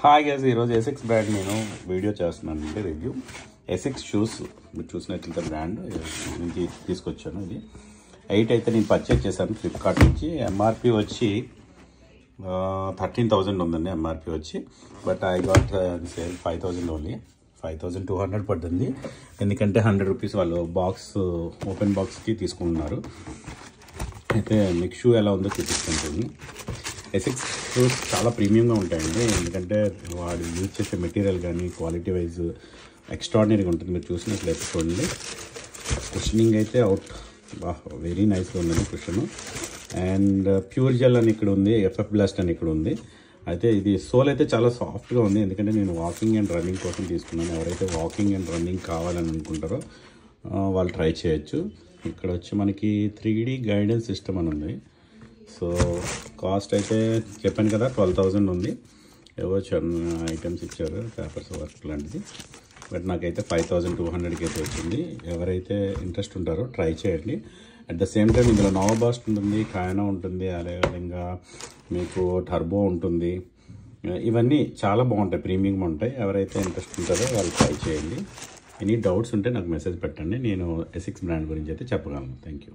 Hi guys, ఈరోజు ఎసిక్స్ brand నేను video చేస్తున్నానండి. రివ్యూ ఎసిక్స్ షూస్ మీరు చూసినట్లయితే బ్రాండ్ నుంచి తీసుకొచ్చాను. ఇది 8 అయితే నేను పర్చేజ్ చేశాను ఫ్లిప్కార్ట్ నుంచి. ఎంఆర్పి వచ్చి 13,000 ఉందండి ఎంఆర్పి వచ్చి. But I got sale 5,000 only. 5,200 పడుతుంది, ఎందుకంటే 100 రూపీస్ వాళ్ళు బాక్స్ ఓపెన్ బాక్స్కి తీసుకుంటున్నారు. అయితే మీకు షూ ఎలా ఉందో చూపిస్తుంటుంది. ఎసిక్స్ షూస్ చాలా ప్రీమియంగా ఉంటాయండి, ఎందుకంటే వాడు యూజ్ చేసే మెటీరియల్ కానీ క్వాలిటీ వైజ్ ఎక్స్ట్రాడినరీగా ఉంటుంది. మీరు చూసినట్లయితే చూడండి, కుషనింగ్ అయితే అవుట్ వెరీ నైస్గా ఉందండి కుషన్. అండ్ ప్యూర్ జెల్ అని ఇక్కడ ఉంది, ఎఫ్ఎఫ్ బ్లాస్ట్ అని ఇక్కడ ఉంది. అయితే ఇది సోల్ అయితే చాలా సాఫ్ట్గా ఉంది, ఎందుకంటే నేను వాకింగ్ అండ్ రన్నింగ్ కోసం తీసుకున్నాను. ఎవరైతే వాకింగ్ అండ్ రన్నింగ్ కావాలని అనుకుంటారో వాళ్ళు ట్రై చేయొచ్చు. ఇక్కడ వచ్చి మనకి 3D గైడెన్స్ సిస్టమ్ అని ఉంది. సో కాస్ట్ అయితే చెప్పాను కదా 12,000 ఉంది. ఏవో ఐటమ్స్ ఇచ్చారు, పేపర్స్ వర్క్ లాంటిది. బట్ నాకైతే 5,200కి అయితే వచ్చింది. ఎవరైతే ఇంట్రెస్ట్ ఉంటారో ట్రై చేయండి. అట్ ద సేమ్ టైం ఇందులో నోవాబాస్ట్ ఉంటుంది, కాయనా ఉంటుంది, అదేవిధంగా మీకు టర్బో ఉంటుంది. ఇవన్నీ చాలా బాగుంటాయి, ప్రీమియంగా ఉంటాయి. ఎవరైతే ఇంట్రెస్ట్ ఉంటారో వాళ్ళు ట్రై చేయండి. ఎనీ డౌట్స్ ఉంటే నాకు మెసేజ్ పెట్టండి, నేను ఎసిక్స్ బ్రాండ్ గురించి అయితే చెప్పగలను. Thank you.